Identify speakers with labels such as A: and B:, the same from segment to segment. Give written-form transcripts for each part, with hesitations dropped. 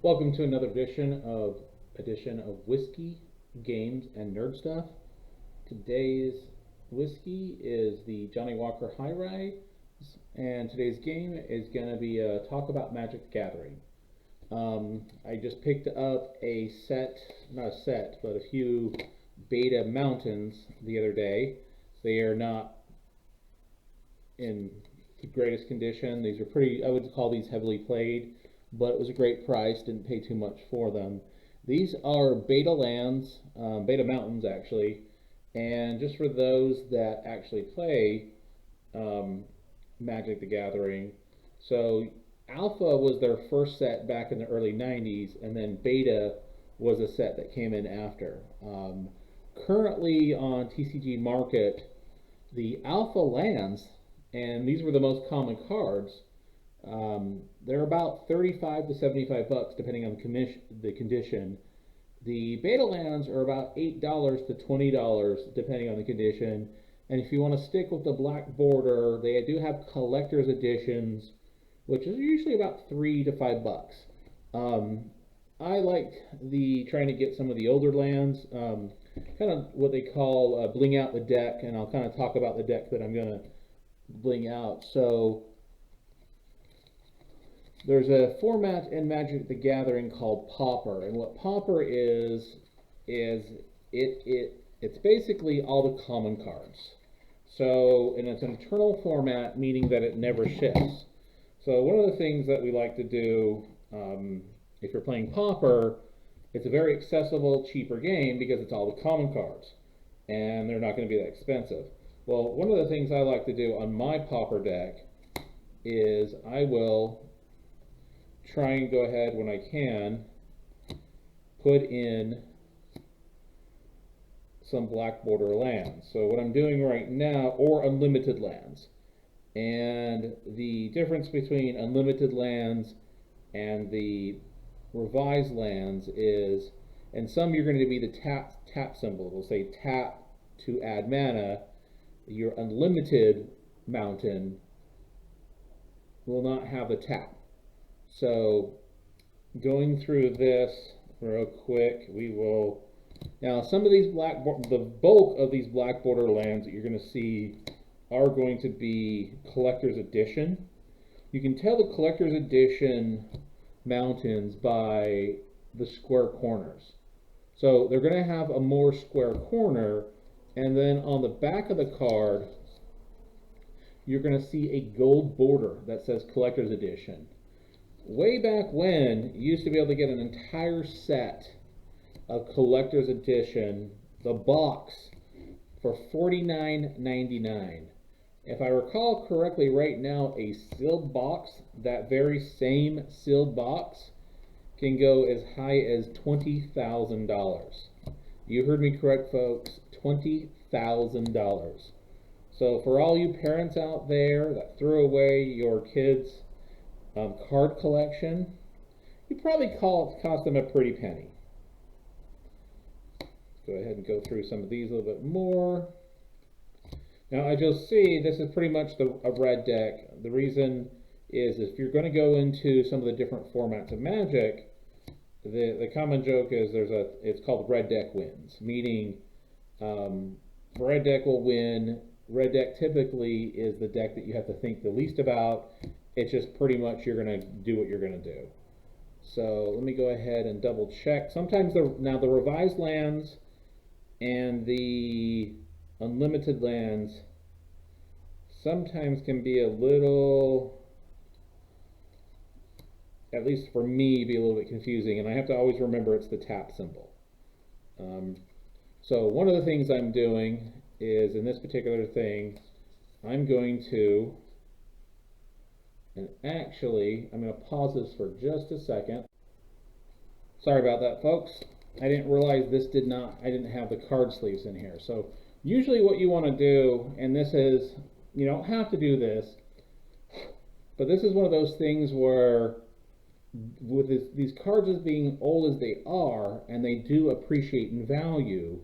A: Welcome to another edition of Whiskey, Games, and Nerd Stuff. Today's whiskey is the Johnnie Walker High Rye, and today's game is going to be a talk about Magic the Gathering. I just picked up a set, not a set, but a few Beta Mountains the other day. They are not in the greatest condition. These are pretty, I would call these heavily played, but it was a great price, didn't pay too much for them. These are Beta Lands, Beta Mountains actually, and just for those that actually play Magic the Gathering. So Alpha was their first set back in the early 90s, and then Beta was a set that came in after. Currently on TCG Market, the Alpha lands, and these were the most common cards, they're about 35 to 75 bucks depending on the condition. The Beta lands are about $8 to $20 depending on the condition. And if you want to stick with the black border, they do have collector's editions, which is usually about 3 to 5 bucks. I like trying to get some of the older lands, kind of what they call bling out the deck, and I'll kind of talk about the deck that I'm going to bling out. So there's a format in Magic the Gathering called pauper, and what pauper is it's basically all the common cards. So, and it's an eternal format, meaning that it never shifts. So one of the things that we like to do, if you're playing pauper, it's a very accessible, cheaper game because it's all the common cards, and they're not going to be that expensive. Well, one of the things I like to do on my pauper deck is I will try and go ahead when I can put in some black border lands. So what I'm doing right now, or unlimited lands. And the difference between unlimited lands and the revised lands is, and some you're going to be the tap symbol. It'll say tap to add mana. Your unlimited mountain will not have a tap. So going through this real quick, we will, now some of these the bulk of these black border lands that you're going to see are going to be collector's edition. You can tell the collector's edition mountains by the square corners. So they're going to have a more square corner, and then on the back of the card you're going to see a gold border that says collector's edition. Way back when, you used to be able to get an entire set of collector's edition, the box, for $49.99. If I recall correctly, right now a sealed box, that very same sealed box, can go as high as $20,000. You heard me correct, folks, $20,000. So for all you parents out there that threw away your kids' card collection, you probably cost them a pretty penny. Go ahead and go through some of these a little bit more. Now, as you'll see, this is pretty much a red deck. The reason is if you're going to go into some of the different formats of Magic, the common joke is it's called red deck wins, meaning red deck will win. Red deck typically is the deck that you have to think the least about. It's just pretty much you're going to do what you're going to do. So let me go ahead and double check. Sometimes now the revised lands and the unlimited lands sometimes can be a little, at least for me, be a little bit confusing, and I have to always remember it's the tap symbol. So one of the things I'm doing is, in this particular thing, I'm going to, and actually, I'm going to pause this for just a second. Sorry about that, folks. I didn't realize I didn't have the card sleeves in here. So usually what you want to do, and this is, you don't have to do this, but this is one of those things where with these cards as being old as they are, and they do appreciate in value,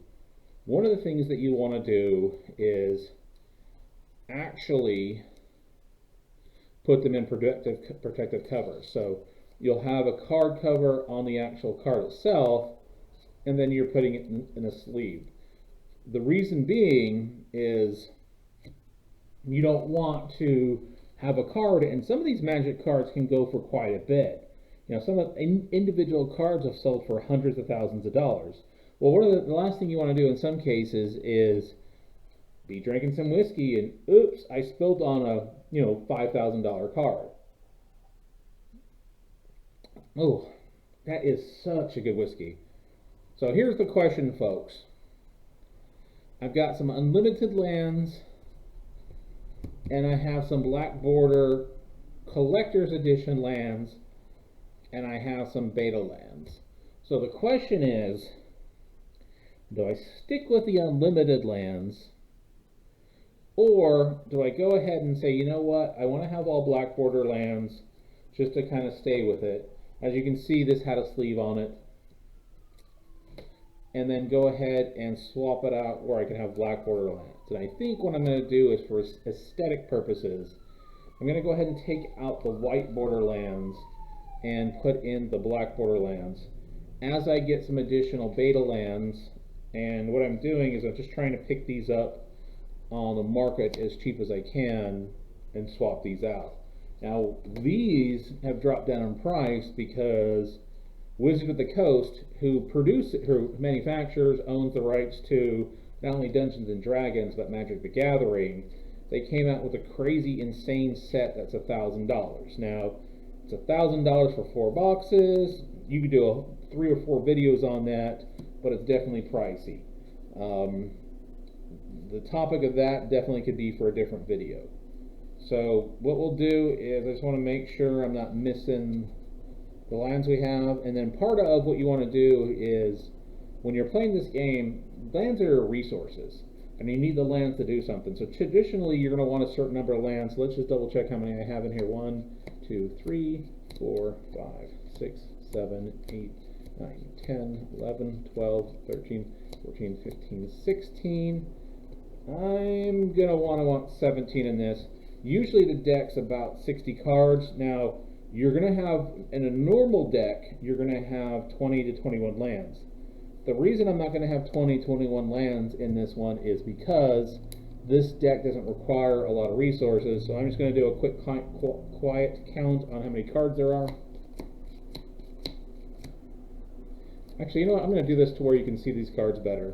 A: one of the things that you want to do is actually put them in protective cover. So you'll have a card cover on the actual card itself, and then you're putting it in a sleeve. The reason being is you don't want to have a card, and some of these Magic cards can go for quite a bit. Some of individual cards have sold for hundreds of thousands of dollars. Well, the last thing you want to do in some cases is be drinking some whiskey and oops, I spilled on a $5,000 card. Oh, that is such a good whiskey. So here's the question, folks. I've got some unlimited lands, and I have some Black Border Collector's Edition lands, and I have some beta lands. So the question is, do I stick with the unlimited lands, or do I go ahead and say, you know what, I want to have all Black Border lands just to kind of stay with it. As you can see, this had a sleeve on it. And then go ahead and swap it out where I can have Black Border lands. And I think what I'm going to do is, for aesthetic purposes, I'm going to go ahead and take out the white border lands and put in the Black Border lands. As I get some additional beta lands, and what I'm doing is I'm just trying to pick these up on the market as cheap as I can and swap these out. Now these have dropped down in price because Wizard of the Coast, who manufactures, owns the rights to not only Dungeons and Dragons but Magic the Gathering, they came out with a crazy, insane set that's $1,000. Now it's $1,000 for 4 boxes. You could do 3 or 4 videos on that, but it's definitely pricey. The topic of that definitely could be for a different video. So what we'll do is I just want to make sure I'm not missing the lands we have, and then part of what you want to do is when you're playing this game, lands are resources, and you need the lands to do something. So traditionally you're going to want a certain number of lands. So let's just double check how many I have in here. 1, 2, 3, 4, 5, 6, 7, 8, 9, 10, 11, 12, 13, 14, 15, 16. I'm going to want 17 in this. Usually the deck's about 60 cards. Now, you're going to have, in a normal deck, you're going to have 20 to 21 lands. The reason I'm not going to have 20, 21 lands in this one is because this deck doesn't require a lot of resources. So I'm just going to do a quick quiet count on how many cards there are. Actually, you know what? I'm going to do this to where you can see these cards better.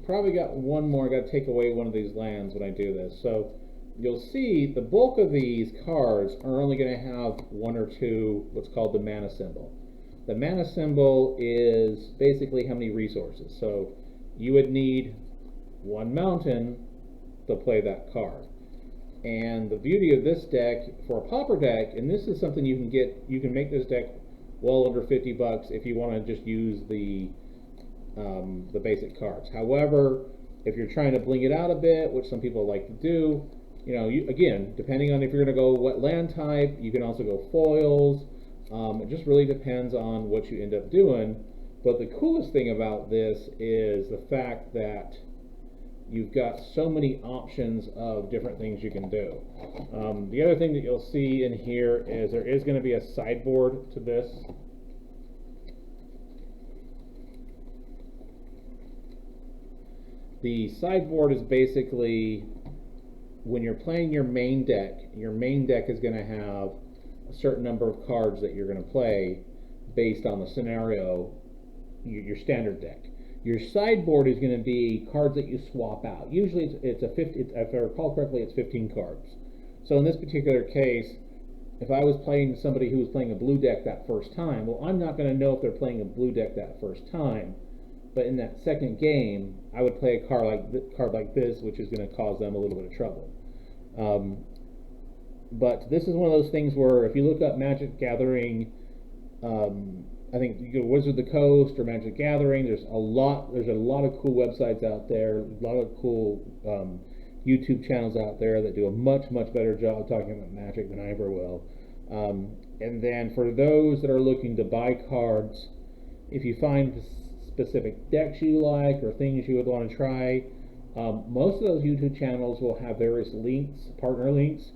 A: Probably got one more. I got to take away one of these lands when I do this. So you'll see the bulk of these cards are only going to have 1 or 2 what's called the mana symbol. The mana symbol is basically how many resources. So you would need 1 mountain to play that card. And the beauty of this deck, for a pauper deck, and this is something you can get, you can make this deck well under 50 bucks if you want to just use the basic cards. However, if you're trying to bling it out a bit, which some people like to do, again, depending on if you're going to go what land type, you can also go foils. It just really depends on what you end up doing. But the coolest thing about this is the fact that you've got so many options of different things you can do. The other thing that you'll see in here is there is going to be a sideboard to this. The sideboard is basically when you're playing your main deck is going to have a certain number of cards that you're going to play based on the scenario your standard deck. Your sideboard is going to be cards that you swap out. Usually it's a 50, if I recall correctly, it's 15 cards. So in this particular case, if I was playing somebody who was playing a blue deck that first time, well, I'm not going to know if they're playing a blue deck that first time. But in that second game, I would play a card like this, which is going to cause them a little bit of trouble. But this is one of those things where if you look up Magic Gathering, I think you go to Wizard of the Coast or Magic Gathering, there's a lot of cool websites out there, a lot of cool YouTube channels out there that do a much better job talking about Magic than I ever will. And then for those that are looking to buy cards, if you find specific decks you like or things you would want to try, most of those YouTube channels will have various links, partner links,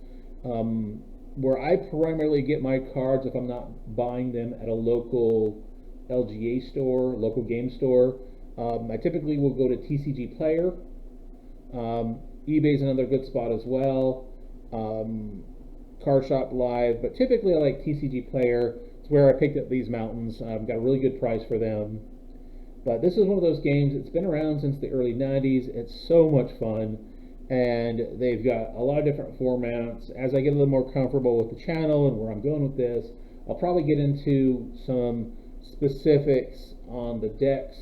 A: where I primarily get my cards if I'm not buying them at a local LGA store, local game store. I typically will go to TCG Player. eBay is another good spot as well. Card Shop Live, but typically I like TCG Player. It's where I picked up these mountains. I've got a really good price for them. But this is one of those games, it's been around since the early 90s. It's so much fun, and they've got a lot of different formats. As I get a little more comfortable with the channel and where I'm going with this, I'll probably get into some specifics on the decks,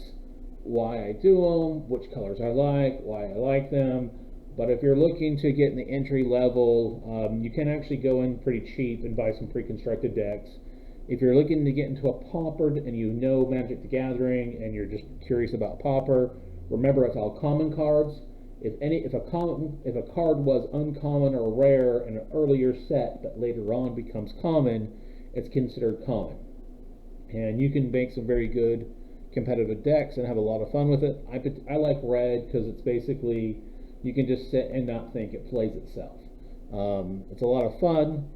A: why I do them, which colors I like, why I like them. But if you're looking to get in the entry level, you can actually go in pretty cheap and buy some pre-constructed decks. If you're looking to get into a pauper and you know Magic the Gathering and you're just curious about pauper, remember it's all common cards. If a card was uncommon or rare in an earlier set but later on becomes common, it's considered common. And you can make some very good competitive decks and have a lot of fun with it. I like red because it's basically, you can just sit and not think, it plays itself. It's a lot of fun.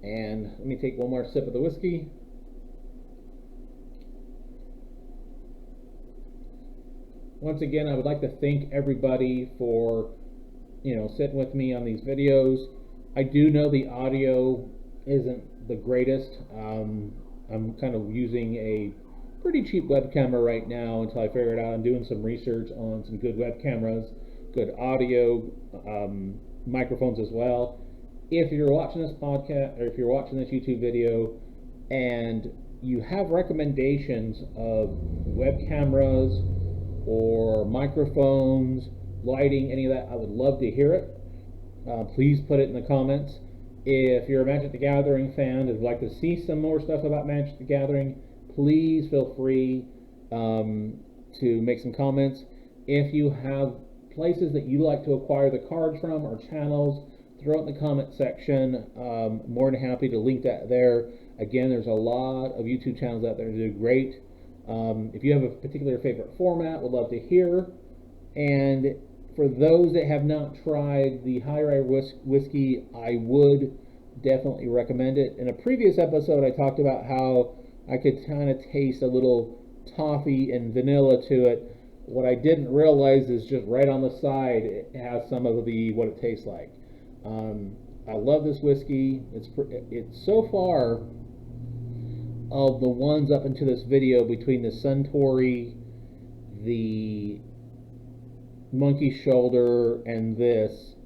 A: And let me take one more sip of the whiskey. Once again, I would like to thank everybody for, sitting with me on these videos. I do know the audio isn't the greatest. I'm kind of using a pretty cheap web camera right now until I figure it out. I'm doing some research on some good web cameras, good audio, microphones as well. If you're watching this podcast or if you're watching this YouTube video and you have recommendations of web cameras or microphones, lighting, any of that, I would love to hear it. Please put it in the comments. If you're a Magic the Gathering fan and would like to see some more stuff about Magic the Gathering, please feel free to make some comments. If you have places that you like to acquire the cards from or channels, throw it in the comment section. More than happy to link that there. Again, there's a lot of YouTube channels out there that do great. If you have a particular favorite format, would love to hear. And for those that have not tried the High Rye whiskey, I would definitely recommend it. In a previous episode, I talked about how I could kind of taste a little toffee and vanilla to it. What I didn't realize is just right on the side, it has some of what it tastes like. I love this whiskey. It's so far of the ones up into this video between the Suntory, the Monkey Shoulder, and this,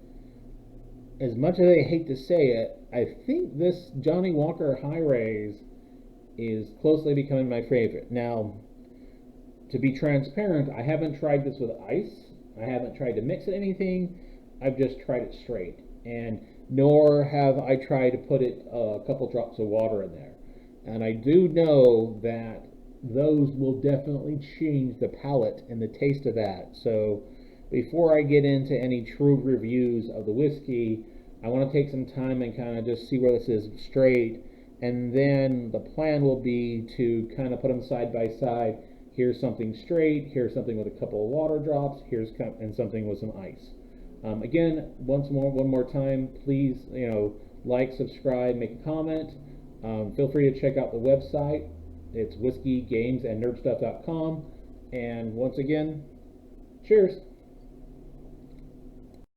A: as much as I hate to say it, I think this Johnnie Walker High Raise is closely becoming my favorite. Now, to be transparent, I haven't tried this with ice. I haven't tried to mix it anything. I've just tried it straight. And nor have I tried to put a couple drops of water in there. And I do know that those will definitely change the palate and the taste of that. So before I get into any true reviews of the whiskey, I want to take some time and kind of just see where this is straight. And then the plan will be to kind of put them side by side. Here's something straight, here's something with a couple of water drops, and something with some ice. Again, one more time, please, like, subscribe, make a comment. Feel free to check out the website. It's whiskeygamesandnerdstuff.com. And once again, cheers.